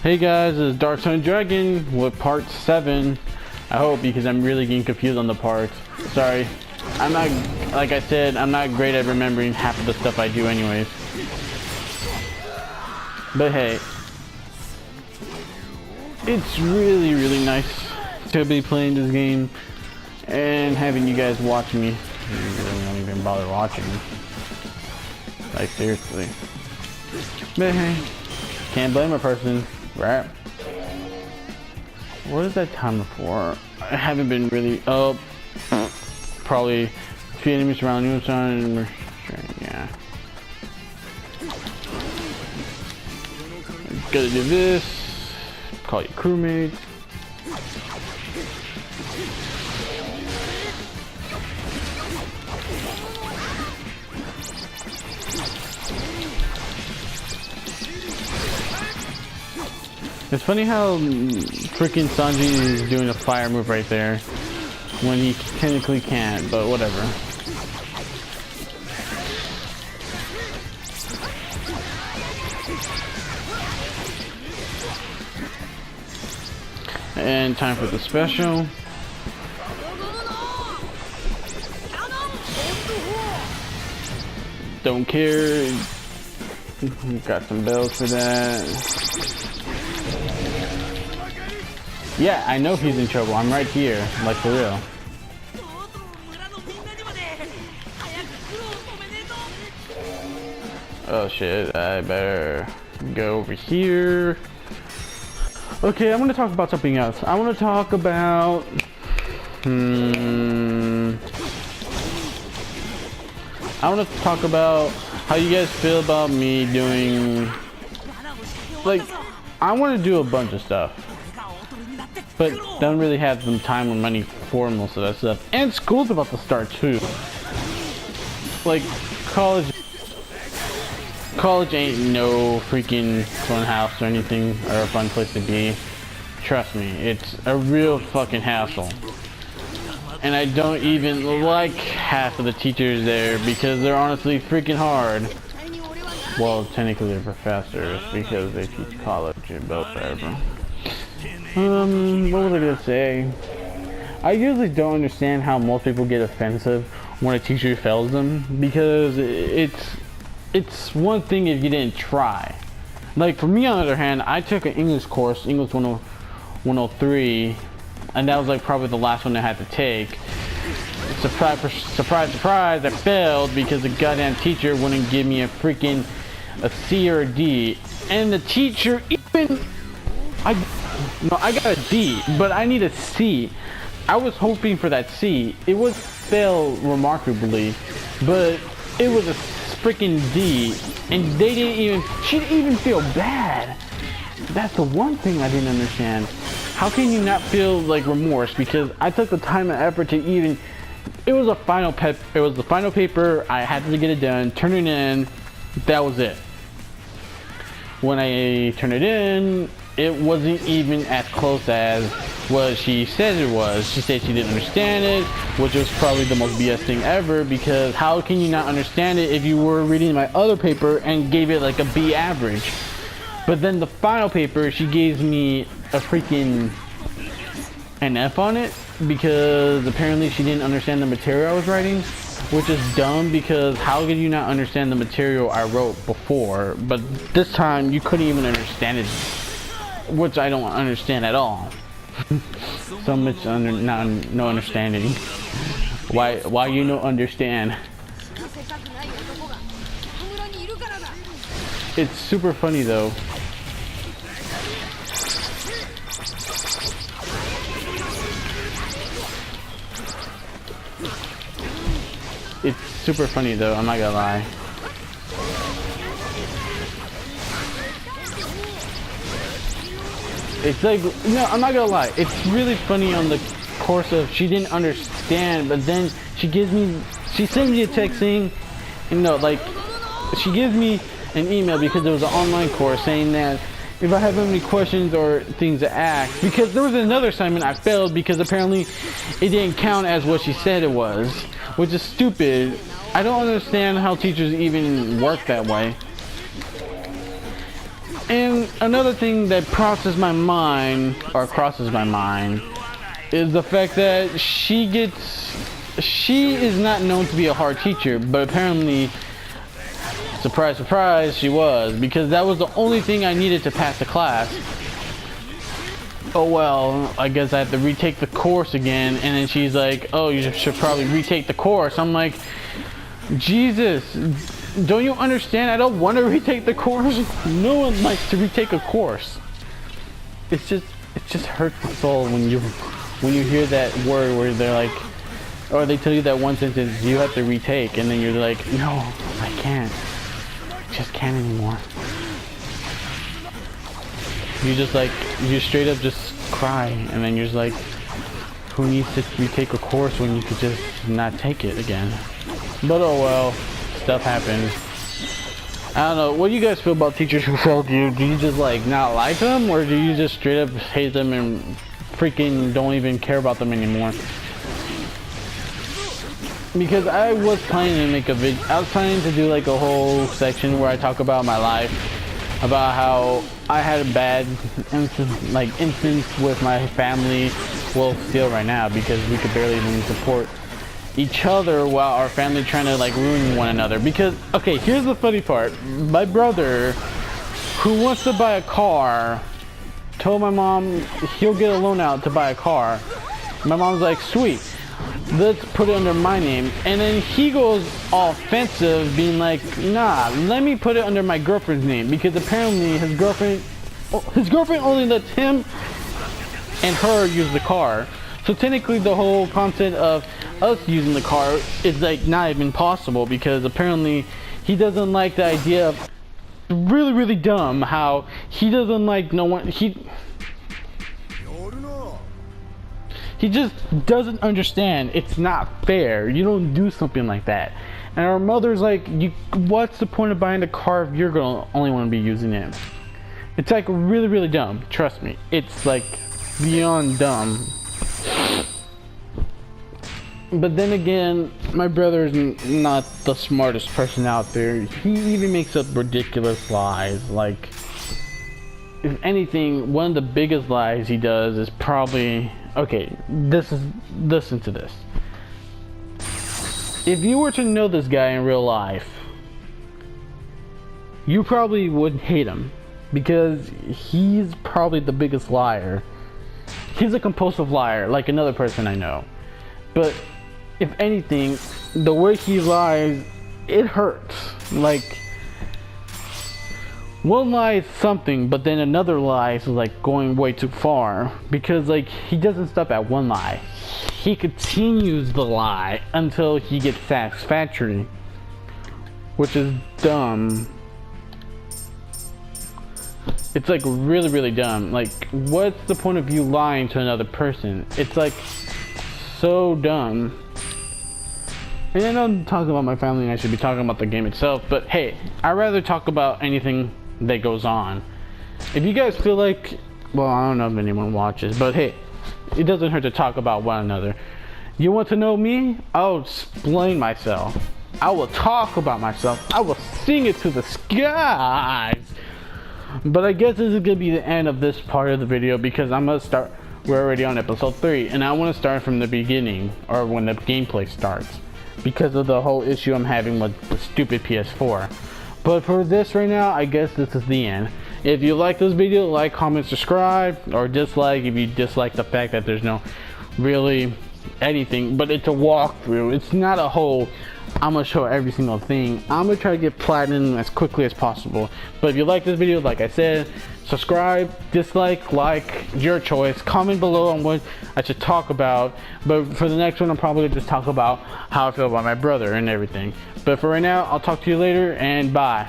Hey guys, this is darksundragon with part 7. I hope, because I'm really getting confused on the parts. Sorry. I'm not, like I said, I'm not great at remembering half of the stuff I do anyways. But hey, it's really nice to be playing this game and having you guys watch me. You really don't even bother watching. Like, seriously. But hey, can't blame a person, right? What is that timer for? I haven't been really up. Probably 3 enemies around you, son. Yeah. Gotta do this. Call your crewmates. It's funny how freaking Sanji is doing a fire move right there when he technically can't, but whatever. And time for the special. Don't care. Got some bells for that. Yeah, I know he's in trouble. I'm right here, like for real. Oh shit, I better go over here. Okay, I'm gonna talk about something else. I wanna talk about I wanna talk about how you guys feel about me doing, like, I wanna do a bunch of stuff, but don't really have some time or money for most of that stuff. And school's about to start too. Like, college ain't no freaking fun house or anything, or a fun place to be. Trust me, it's a real fucking hassle. And I don't even like half of the teachers there because they're honestly freaking hard. Well, technically they're professors because they teach college, but whatever. What was I gonna say? I usually don't understand how most people get offensive when a teacher fails them, because it's one thing if you didn't try. Like for me, on the other hand, I took an English course, English 103, and that was like probably the last one I had to take. Surprise, I failed because the goddamn teacher wouldn't give me a C or a D, and the teacher even I got a D, but I need a C. I was hoping for that C. It would fail remarkably, but it was a freaking D, and she didn't even feel bad. That's the one thing I didn't understand. How can you not feel like remorse? Because I took the time and effort to even, it was the final paper, I had to get it done, turn it in, that was it. When I turned it in, it wasn't even as close as what she said it was. She said she didn't understand it, which was probably the most BS thing ever, because how can you not understand it if you were reading my other paper and gave it like a B average? But then the final paper, she gave me a freaking an F on it because apparently she didn't understand the material I was writing, which is dumb because how could you not understand the material I wrote before, but this time you couldn't even understand it, which I don't understand at all. So much no understanding. Why you don't understand? It's super funny though. It's super funny though, I'm not gonna lie. It's like, no, I'm not gonna lie. It's really funny on the course of she didn't understand, but then she sends me a text saying, you know, like, she gives me an email because it was an online course saying that if I have any questions or things to ask, because there was another assignment I failed because apparently it didn't count as what she said it was, which is stupid. I don't understand how teachers even work that way. And another thing that crosses my mind is the fact that she is not known to be a hard teacher, but apparently, surprise, surprise, she was, because that was the only thing I needed to pass the class. Oh well, I guess I have to retake the course again, and then she's like, oh, you should probably retake the course. I'm like, Jesus, don't you understand? I don't want to retake the course. No one likes to retake a course. It just hurts the soul when you hear that word where they're like, or they tell you that one sentence you have to retake, and then you're like, no, I can't. I just can't anymore. You straight up just cry, and then you're just like, who needs to retake a course when you could just not take it again? But oh well, stuff happens. I don't know, what do you guys feel about teachers who failed you? Do you just like not like them, or do you just straight up hate them and freaking don't even care about them anymore? Because I was planning to make a video, I was planning to do like a whole section where I talk about my life, about how I had a bad instance with my family, well, still right now, because we could barely even support each other while our family trying to like ruin one another. Because, okay, here's the funny part. My brother, who wants to buy a car, told my mom he'll get a loan out to buy a car. My mom's like, sweet, let's put it under my name. And then he goes all offensive, being like, nah, let me put it under my girlfriend's name, because apparently his girlfriend only lets him and her use the car. So technically the whole concept of us using the car is like not even possible, because apparently he doesn't like the idea of, really dumb, how he doesn't like no one, he just doesn't understand. It's not fair. You don't do something like that. And our mother's like, what's the point of buying a car if you're gonna only want to be using it? It's like really dumb. Trust me. It's like beyond dumb. But then again, my brother's not the smartest person out there. He even makes up ridiculous lies. Like, if anything, one of the biggest lies he does is probably, okay, listen to this. If you were to know this guy in real life, you probably would hate him, because he's probably the biggest liar. He's a compulsive liar, like another person I know. But if anything, the way he lies, it hurts. Like, one lie is something, but then another lie is like going way too far, because like he doesn't stop at one lie. He continues the lie until he gets satisfactory, which is dumb. It's like really dumb. Like, what's the point of you lying to another person? It's like so dumb. And I know I'm talking about my family and I should be talking about the game itself, but hey, I'd rather talk about anything that goes on. If you guys feel like, well, I don't know if anyone watches, but hey, it doesn't hurt to talk about one another. You want to know me? I'll explain myself. I will talk about myself. I will sing it to the skies. But I guess this is gonna be the end of this part of the video, because I'm gonna start, we're already on episode 3, and I want to start from the beginning, or when the gameplay starts, because of the whole issue I'm having with the stupid PS4. But for this right now, I guess this is the end. If you like this video, like, comment, subscribe, or dislike if you dislike the fact that there's no really anything, but it's a walkthrough. It's not a whole, I'm gonna show every single thing. I'm gonna try to get platinum as quickly as possible. But if you like this video, like I said, subscribe, dislike, like, your choice. Comment below on what I should talk about. But for the next one, I'm probably gonna just talk about how I feel about my brother and everything. But for right now, I'll talk to you later, and bye.